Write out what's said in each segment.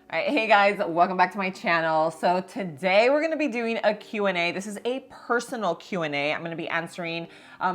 All right, hey guys, welcome back to my channel. So today we're gonna be doing a Q&A. This is a personal Q&A. I'm gonna be answering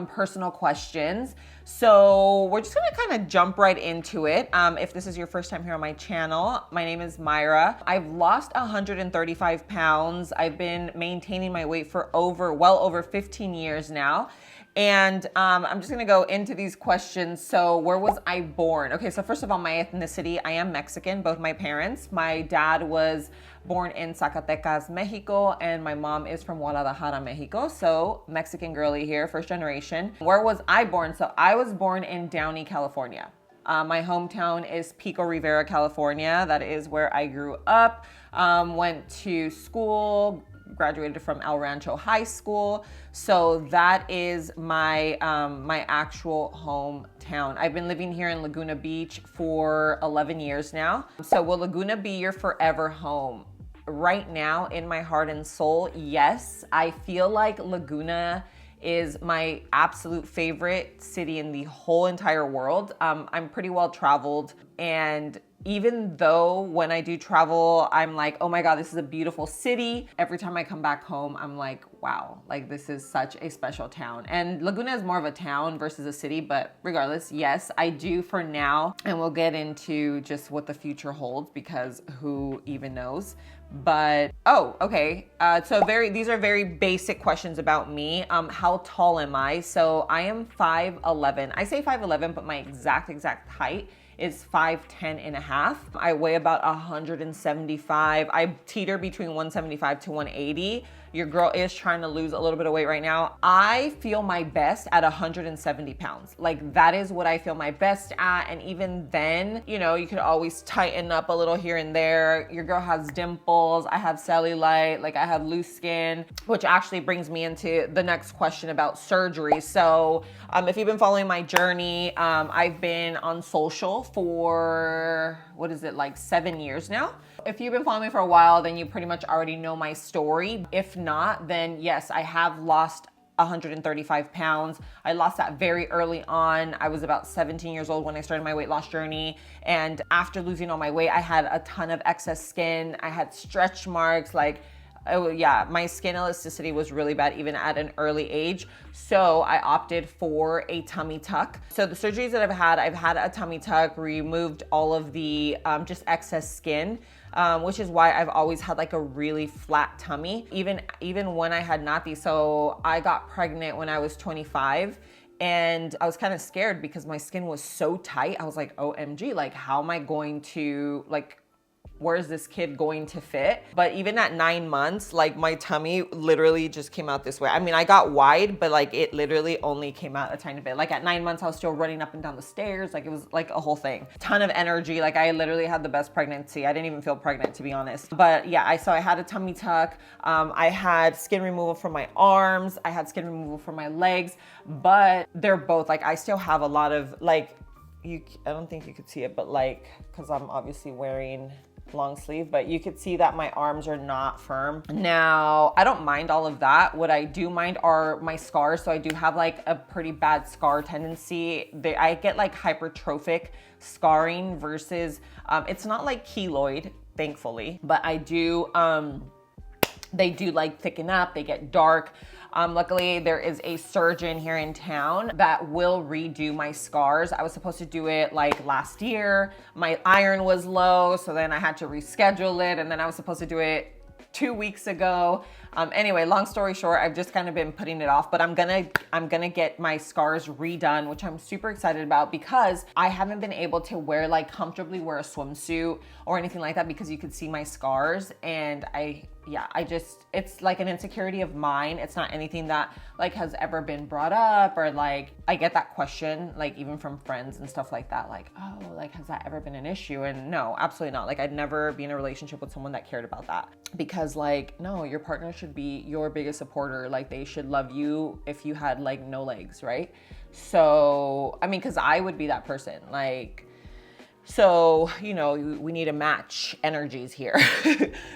personal questions. So we're just gonna kind of jump right into it. If this is your first time here on my channel, my name is Myra. I've lost 135 pounds. I've been maintaining my weight for well over 15 years now. And I'm just gonna go into these questions. So where was I born? Okay, so first of all, my ethnicity, I am Mexican, both my parents. My dad was born in Zacatecas, Mexico, and my mom is from Guadalajara, Mexico. So Mexican girly here, first generation. Where was I born? So I was born in Downey, California. My hometown is Pico Rivera, California. That is where I grew up, went to school, graduated from El Rancho High School. So that is my my actual hometown. I've been living here in Laguna Beach for 11 years now. So will Laguna be your forever home? Right now, in my heart and soul, yes. I feel like Laguna is my absolute favorite city in the whole entire world. I'm pretty well traveled, and even though when I do travel, I'm like, oh my God, this is a beautiful city. Every time I come back home, I'm like, wow, like this is such a special town. And Laguna is more of a town versus a city, but regardless, yes, I do for now. And we'll get into just what the future holds because who even knows. But, oh, okay. So these are very basic questions about me. How tall am I? So I am 5'11". I say 5'11", but my exact height is 5'10" and a half. I weigh about 175. I teeter between 175 to 180. Your girl is trying to lose a little bit of weight right now. I feel my best at 170 pounds. Like that is what I feel my best at. And even then, you know, you could always tighten up a little here and there. Your girl has dimples. I have cellulite, like I have loose skin, which actually brings me into the next question about surgery. So if you've been following my journey, I've been on social for, like 7 years now. If you've been following me for a while, then you pretty much already know my story. If not, then yes, I have lost 135 pounds. I lost that very early on. I was about 17 years old when I started my weight loss journey. And after losing all my weight, I had a ton of excess skin. I had stretch marks, like, oh yeah, my skin elasticity was really bad even at an early age. So I opted for a tummy tuck. So the surgeries that I've had a tummy tuck, removed all of the just excess skin, which is why I've always had like a really flat tummy, even when I had not these. So I got pregnant when I was 25. And I was kind of scared because my skin was so tight. I was like, OMG, like how am I going to, like, where's this kid going to fit? But even at 9 months, like my tummy literally just came out this way. I mean, I got wide, but like it literally only came out a tiny bit. Like at 9 months, I was still running up and down the stairs. Like it was like a whole thing. Ton of energy. Like I literally had the best pregnancy. I didn't even feel pregnant, to be honest. But yeah, so I had a tummy tuck. I had skin removal from my arms. I had skin removal from my legs, but they're both like, I still have a lot of like, I don't think you could see it, but like, cause I'm obviously wearing long sleeve, but you could see that my arms are not firm. Now, I don't mind all of that. What I do mind are my scars. So I do have like a pretty bad scar tendency. I get like hypertrophic scarring versus, it's not like keloid, thankfully, but I do, they do like thicken up, they get dark. Luckily, there is a surgeon here in town that will redo my scars. I was supposed to do it like last year. My iron was low, so then I had to reschedule it, and then I was supposed to do it 2 weeks ago. Anyway, long story short, I've just kind of been putting it off, but I'm gonna get my scars redone, which I'm super excited about because I haven't been able to comfortably wear a swimsuit or anything like that because you could see my scars, and it's like an insecurity of mine. It's not anything that like has ever been brought up, or like I get that question like even from friends and stuff like that, like, oh, like has that ever been an issue? And no, absolutely not. Like I'd never be in a relationship with someone that cared about that, because like, no, your partner should be your biggest supporter. Like they should love you if you had like no legs, right? So I mean, because I would be that person. Like So, you know, we need to match energies here.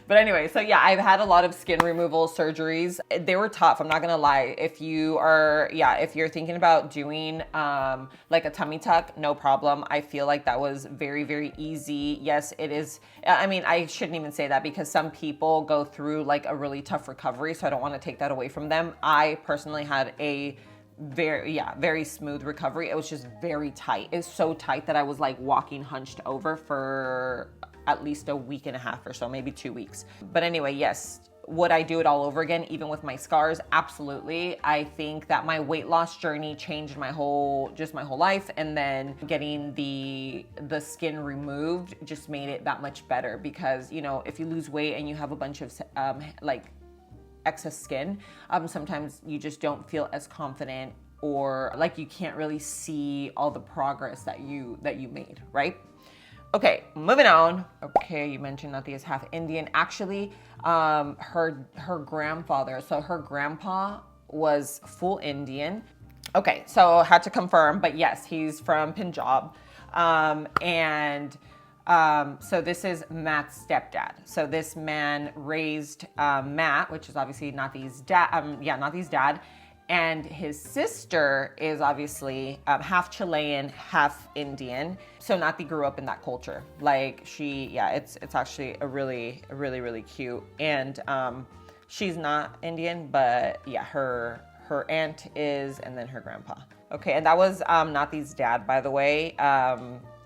But anyway, so yeah, I've had a lot of skin removal surgeries. They were tough. I'm not going to lie. If you're thinking about doing like a tummy tuck, no problem. I feel like that was very, very easy. Yes, it is. I mean, I shouldn't even say that because some people go through like a really tough recovery. So I don't want to take that away from them. I personally had a very smooth recovery. It was just very tight. It was so tight that I was like walking hunched over for at least a week and a half or so, maybe 2 weeks. But anyway, yes, would I do it all over again, even with my scars? Absolutely. I think that my weight loss journey changed my whole life, and then getting the skin removed just made it that much better, because, you know, if you lose weight and you have a bunch of like excess skin, sometimes you just don't feel as confident, or like you can't really see all the progress that you made, right? Okay, moving on. Okay, you mentioned Nati is half Indian. Actually, her grandfather, so her grandpa was full Indian. Okay, so had to confirm, but yes, he's from Punjab. So this is Matt's stepdad. So this man raised Matt, which is obviously Nati's dad. Nati's dad, and his sister is obviously half Chilean, half Indian. So Nati grew up in that culture. Like it's actually a really cute. And she's not Indian, but yeah, her aunt is, and then her grandpa. Okay, and that was Nati's dad, by the way.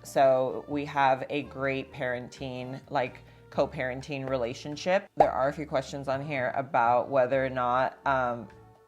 So we have a great parenting, like co-parenting relationship. There are a few questions on here about whether or not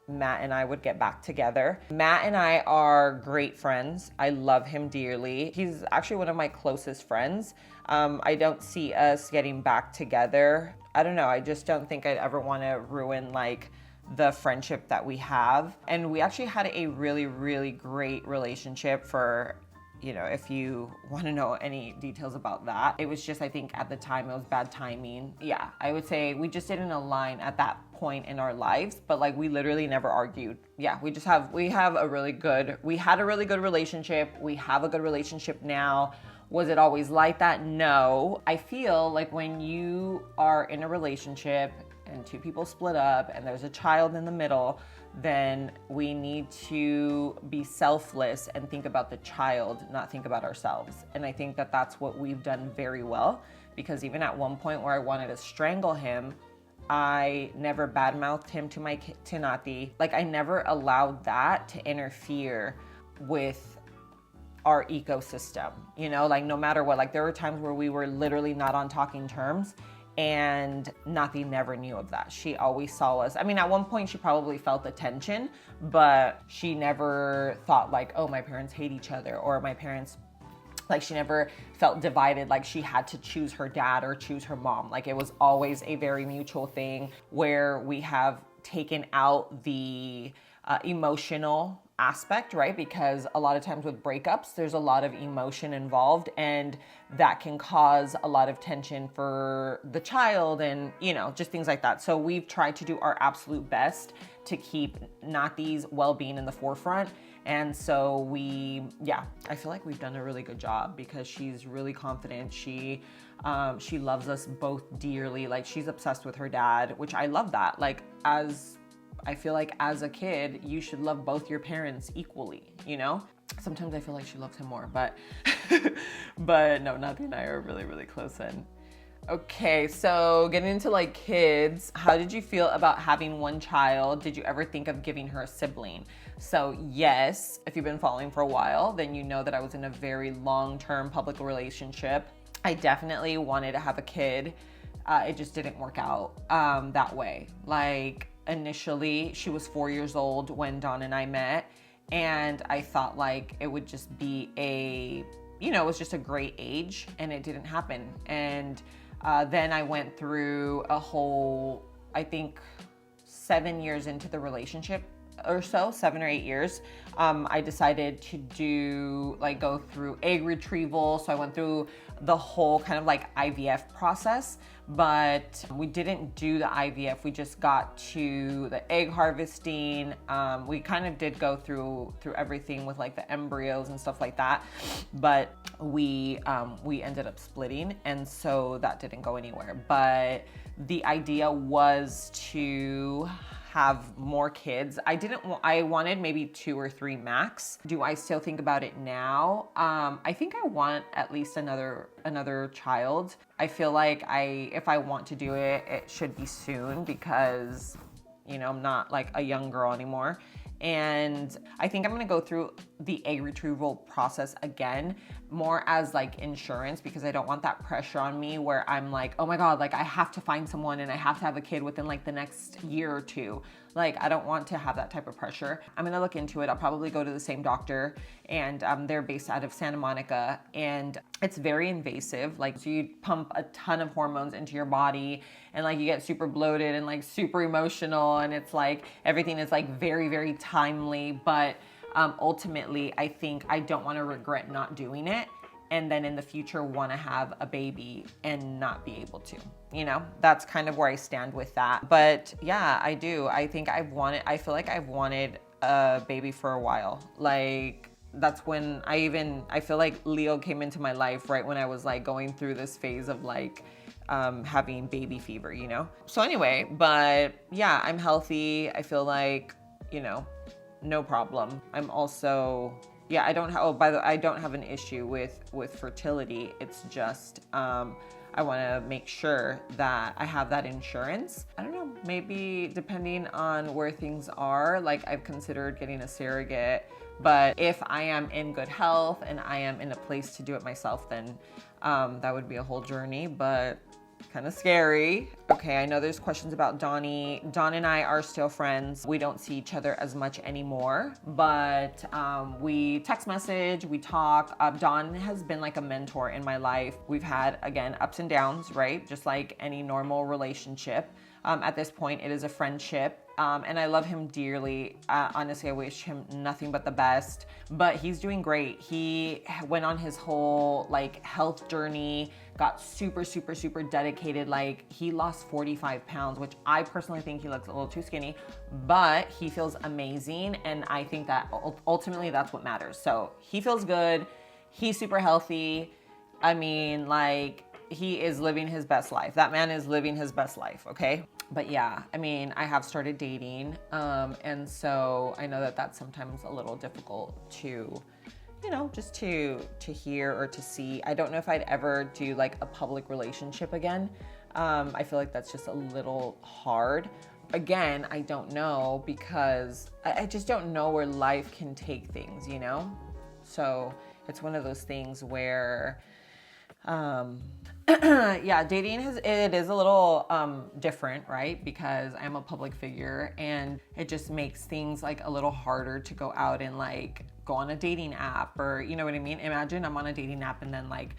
Matt and I would get back together. Matt and I are great friends. I love him dearly. He's actually one of my closest friends. I don't see us getting back together. I don't know. I just don't think I'd ever want to ruin like the friendship that we have. And we actually had a really great relationship for, you know, if you want to know any details about that. It was just, I think at the time it was bad timing. Yeah, I would say we just didn't align at that point in our lives, but like we literally never argued. Yeah, we had a really good relationship. We have a good relationship now. Was it always like that? No. I feel like when you are in a relationship and two people split up and there's a child in the middle, then we need to be selfless and think about the child, not think about ourselves. And I think that that's what we've done very well, because even at one point where I wanted to strangle him, I never badmouthed him to Nati. Like I never allowed that to interfere with our ecosystem, you know, like no matter what. Like there were times where we were literally not on talking terms, and Nati never knew of that. She always saw us. I mean, at one point she probably felt the tension, but she never thought like, oh, my parents hate each other, or my parents, like she never felt divided, like she had to choose her dad or choose her mom. Like it was always a very mutual thing where we have taken out the emotional aspect, right? Because a lot of times with breakups, there's a lot of emotion involved, and that can cause a lot of tension for the child, and you know, just things like that. So we've tried to do our absolute best to keep Nati's well-being in the forefront. And so I feel like we've done a really good job, because she's really confident. She loves us both dearly. Like she's obsessed with her dad, which I love that. Like I feel like as a kid, you should love both your parents equally, you know? Sometimes I feel like she loves him more, but no, Nati and I are really close in. Okay, so getting into like kids, how did you feel about having one child? Did you ever think of giving her a sibling? So yes, if you've been following for a while, then you know that I was in a very long-term public relationship. I definitely wanted to have a kid. It just didn't work out that way. Like initially, she was 4 years old when Dawn and I met, and I thought like it would just be it was just a great age, and it didn't happen. And then I went through a whole, I think 7 years into the relationship, or so, 7 or 8 years, I decided to go through egg retrieval. So I went through the whole kind of like IVF process, but we didn't do the IVF. We just got to the egg harvesting. We kind of did go through everything with like the embryos and stuff like that, but we ended up splitting, and so that didn't go anywhere. But the idea was to have more kids. I wanted maybe 2 or 3 max. Do I still think about it now? I think I want at least another child. I feel like if I want to do it, it should be soon, because, you know, I'm not like a young girl anymore. And I think I'm gonna go through the egg retrieval process again, more as like insurance, because I don't want that pressure on me where I'm like, oh my God, like I have to find someone and I have to have a kid within like the next year or 2. Like, I don't want to have that type of pressure. I'm gonna look into it. I'll probably go to the same doctor, and they're based out of Santa Monica, and it's very invasive. Like, so you pump a ton of hormones into your body, and like you get super bloated and like super emotional, and it's like everything is like very, very timely. But ultimately, I think I don't want to regret not doing it, and then in the future want to have a baby and not be able to. You know, that's kind of where I stand with that. But yeah, I do. I think I feel like I've wanted a baby for a while. Like, that's when I feel like Leo came into my life right when I was like going through this phase of like having baby fever, you know? So anyway, but yeah, I'm healthy. I feel like, you know, no problem. I'm also, yeah, I don't have an issue with fertility. It's just, I want to make sure that I have that insurance. I don't know, maybe depending on where things are, like I've considered getting a surrogate, but if I am in good health and I am in a place to do it myself, then that would be a whole journey, but kind of scary. Okay, I know there's questions about Donnie. Dawn and I are still friends. We don't see each other as much anymore, but we text message, we talk. Dawn has been like a mentor in my life. We've had, again, ups and downs, right? Just like any normal relationship. At this point, it is a friendship. And I love him dearly. Honestly, I wish him nothing but the best, but he's doing great. He went on his whole like health journey, got super, super, super dedicated. Like, he lost 45 pounds, which I personally think he looks a little too skinny, but he feels amazing. And I think that ultimately that's what matters. So he feels good. He's super healthy. I mean, like, he is living his best life. That man is living his best life, okay? But yeah, I mean, I have started dating, and so I know that that's sometimes a little difficult to, you know, just to hear or to see. I don't know if I'd ever do like a public relationship again. I feel like that's just a little hard. Again, I don't know, because I just don't know where life can take things, you know? So it's one of those things where, yeah, dating it is a little different, right? Because I'm a public figure, and it just makes things like a little harder to go out and like go on a dating app, or you know what I mean? Imagine I'm on a dating app and then like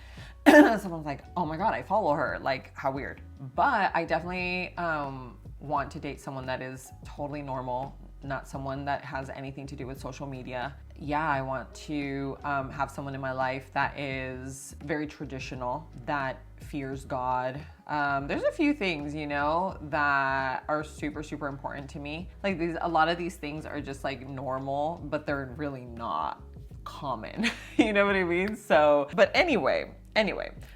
someone's like, oh my God, I follow her. Like, how weird. But I definitely want to date someone that is totally normal, not someone that has anything to do with social media. Yeah, I want to have someone in my life that is very traditional, that fears God. There's a few things, you know, that are super, super important to me. Like, a lot of these things are just like normal, but they're really not common. You know what I mean? So, but anyway,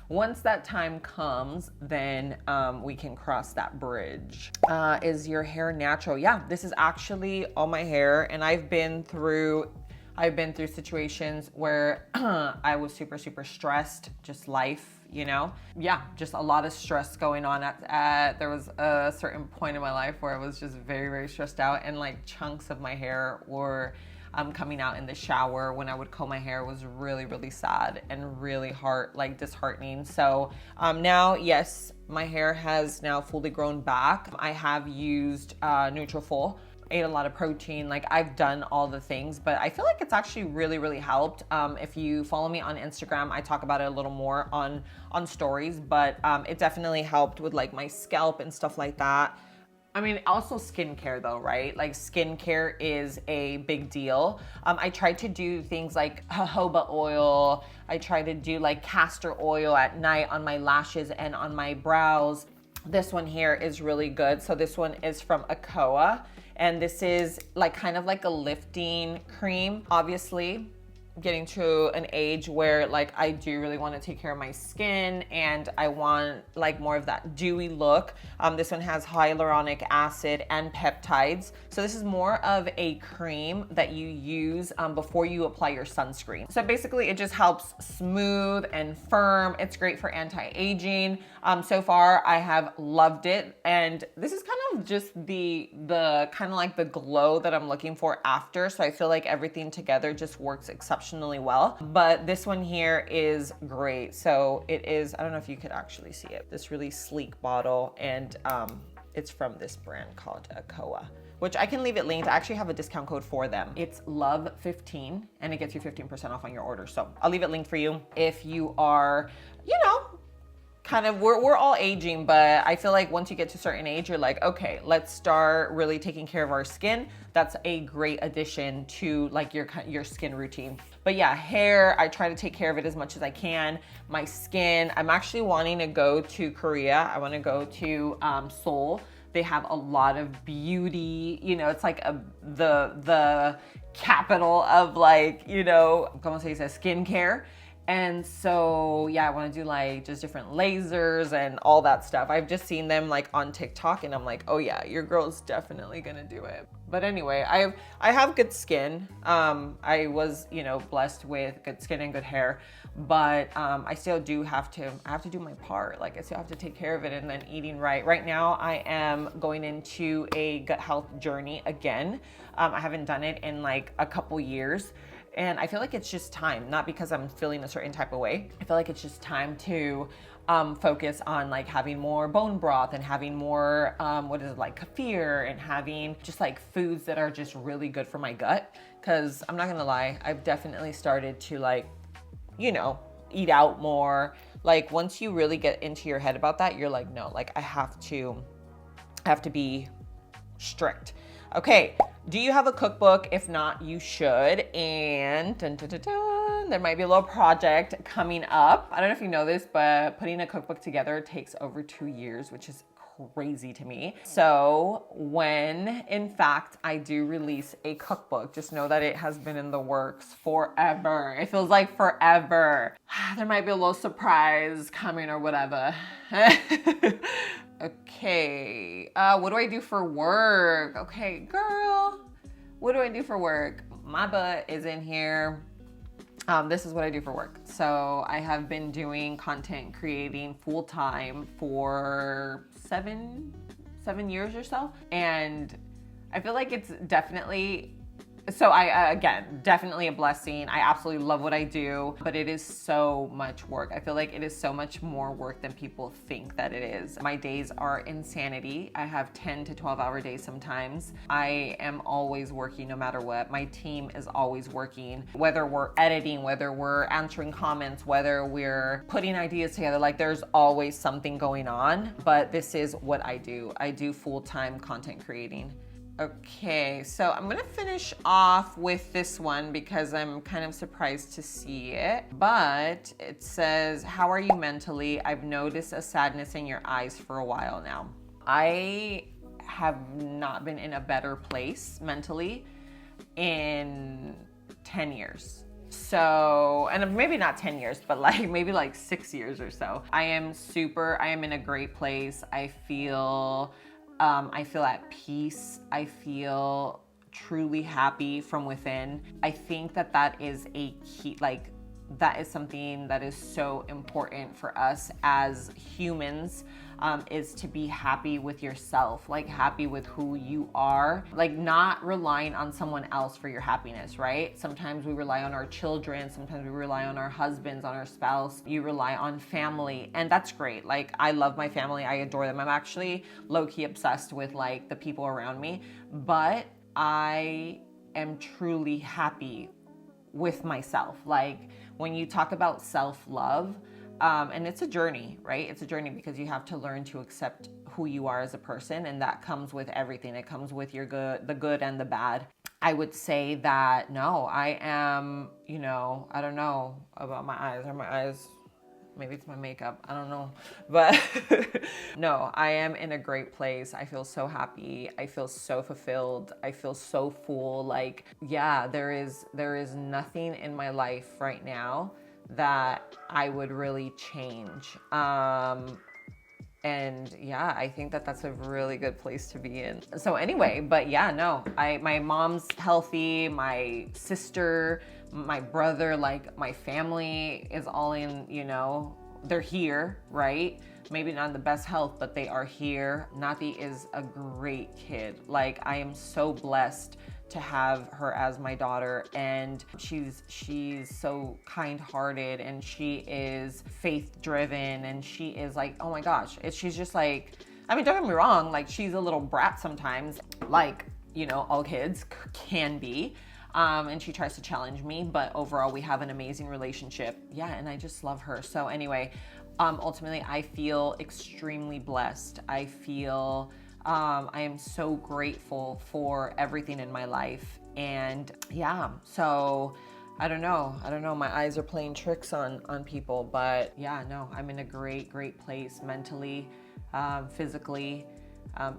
once that time comes, then we can cross that bridge. Is your hair natural? Yeah, this is actually all my hair, and I've been through situations where I was super, super stressed, just life, you know? Yeah, just a lot of stress going on. There was a certain point in my life where I was just very, very stressed out, and like chunks of my hair were coming out in the shower when I would comb my hair. Was really, really sad and really disheartening. So now, yes, my hair has now fully grown back. I have used Nutrafol, ate a lot of protein. Like, I've done all the things, but I feel like it's actually really, really helped. If you follow me on Instagram, I talk about it a little more on stories, but it definitely helped with like my scalp and stuff like that. I mean, also skincare though, right? Like skincare is a big deal. I try to do things like jojoba oil. I try to do like castor oil at night on my lashes and on my brows. This one here is really good. So this one is from Akoa, and this is like kind of like a lifting cream. Obviously, getting to an age where like I do really want to take care of my skin and I want like more of that dewy look. This one has hyaluronic acid and peptides. So this is more of a cream that you use before you apply your sunscreen. So basically it just helps smooth and firm. It's great for anti-aging. So far I have loved it, and this is kind of just the kind of like the glow that I'm looking for after. So I feel like everything together just works exceptionally well. But this one here is great. So it is, I don't know if you could actually see it, this really sleek bottle, and it's from this brand called Akoa, which I can leave it linked. I actually have a discount code for them. It's LOVE15 and it gets you 15% off on your order. So I'll leave it linked for you if you are, you know, kind of, we're all aging, but I feel like once you get to a certain age, you're like, okay, let's start really taking care of our skin. That's a great addition to like your skin routine. But yeah, hair, I try to take care of it as much as I can. My skin, I'm actually wanting to go to Korea. I want to go to Seoul. They have a lot of beauty, you know, it's like the capital of like, you know, como se dice, skincare. And so, yeah, I want to do like just different lasers and all that stuff. I've just seen them like on TikTok and I'm like, oh yeah, your girl's definitely gonna do it. But anyway, I have good skin. I was, you know, blessed with good skin and good hair, but I still do have to do my part. Like I still have to take care of it, and then eating right. Right now I am going into a gut health journey again. I haven't done it in like a couple years. And I feel like it's just time, not because I'm feeling a certain type of way. I feel like it's just time to focus on like having more bone broth and having more, like kefir, and having just like foods that are just really good for my gut. Cause I'm not gonna lie, I've definitely started to like, you know, eat out more. Like once you really get into your head about that, you're like, no, like I have to be strict. Okay, do you have a cookbook? If not, you should. And dun, dun, dun, dun, there might be a little project coming up. I don't know if you know this, but putting a cookbook together takes over 2 years, which is crazy to me. So when in fact I do release a cookbook, just know that it has been in the works forever. It feels like forever. There might be a little surprise coming or whatever. Okay, what do I do for work? Okay, girl, what do I do for work? My butt is in here. This is what I do for work. So I have been doing content creating full time for seven years or so. And I feel like it's definitely, so again, definitely a blessing. I absolutely love what I do, but it is so much work. I feel like it is so much more work than people think that it is. My days are insanity. I have 10 to 12 hour days sometimes. I am always working no matter what. My team is always working, whether we're editing, whether we're answering comments, whether we're putting ideas together, like there's always something going on, but this is what I do. I do full-time content creating. Okay, so I'm gonna finish off with this one because I'm kind of surprised to see it, but it says, how are you mentally? I've noticed a sadness in your eyes for a while now. I have not been in a better place mentally in 10 years. So, and maybe not 10 years, but like maybe like 6 years or so. I am in a great place. I feel at peace. I feel truly happy from within. I think that is a key, like that is something that is so important for us as humans, is to be happy with yourself, like happy with who you are, like not relying on someone else for your happiness, right? Sometimes we rely on our children, sometimes we rely on our husbands, on our spouse, you rely on family, and that's great. Like I love my family, I adore them. I'm actually low-key obsessed with like the people around me, but I am truly happy with myself. Like when you talk about self-love, And it's a journey, right? It's a journey because you have to learn to accept who you are as a person, and that comes with everything. It comes with your good, the good and the bad. I would say that no, I am, you know, I don't know about my eyes. Are my eyes, maybe it's my makeup, I don't know. But no, I am in a great place. I feel so happy. I feel so fulfilled. I feel so full. Like, yeah, there is nothing in my life right now that I would really change. And yeah, I think that that's a really good place to be in. So anyway, but yeah, no, my mom's healthy, my sister, my brother, like my family is all in, you know, they're here, right? Maybe not in the best health, but they are here. Nati is a great kid. Like, I am so blessed to have her as my daughter, and she's so kind-hearted, and she is faith-driven, and she is like, oh my gosh, she's just like, I mean, don't get me wrong, like, she's a little brat sometimes, like, you know, all kids can be. And she tries to challenge me, but overall we have an amazing relationship. Yeah, and I just love her. So anyway, ultimately I feel extremely blessed. I feel I am so grateful for everything in my life. And yeah, so I don't know. My eyes are playing tricks on people, but yeah, no, I'm in a great place mentally, physically,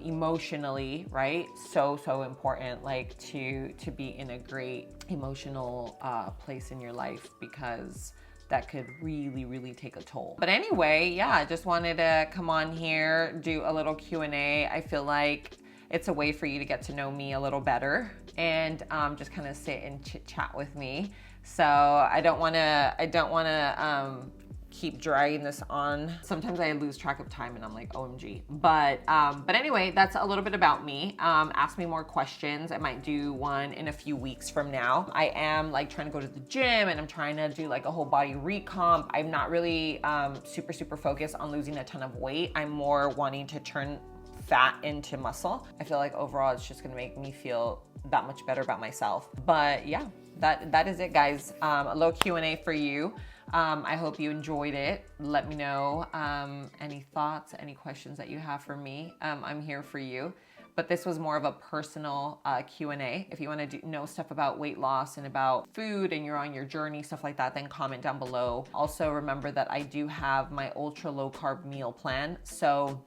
emotionally, right? So important, like to be in a great emotional place in your life, because that could really take a toll. But anyway, yeah, I just wanted to come on here, do a little Q&A. I feel like it's a way for you to get to know me a little better, and just kind of sit and chit chat with me. So I don't want to keep dragging this on. Sometimes I lose track of time and I'm like, OMG. But anyway, that's a little bit about me. Ask me more questions. I might do one in a few weeks from now. I am like trying to go to the gym, and I'm trying to do like a whole body recomp. I'm not really super focused on losing a ton of weight. I'm more wanting to turn fat into muscle. I feel like overall it's just gonna make me feel that much better about myself. But yeah, that is it, guys. A little Q&A for you. I hope you enjoyed it. Let me know any thoughts, any questions that you have for me. I'm here for you. But this was more of a personal Q&A. If you want to know stuff about weight loss and about food, and you're on your journey, stuff like that, then comment down below. Also, remember that I do have my ultra low carb meal plan. So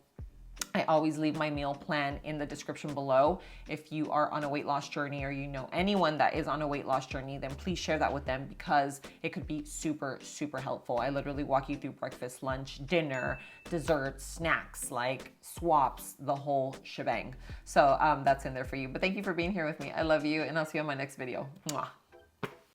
I always leave my meal plan in the description below. If you are on a weight loss journey, or you know anyone that is on a weight loss journey, then please share that with them, because it could be super helpful. I literally walk you through breakfast, lunch, dinner, desserts, snacks, like swaps, the whole shebang. So that's in there for you. But thank you for being here with me. I love you, and I'll see you on my next video. Mwah.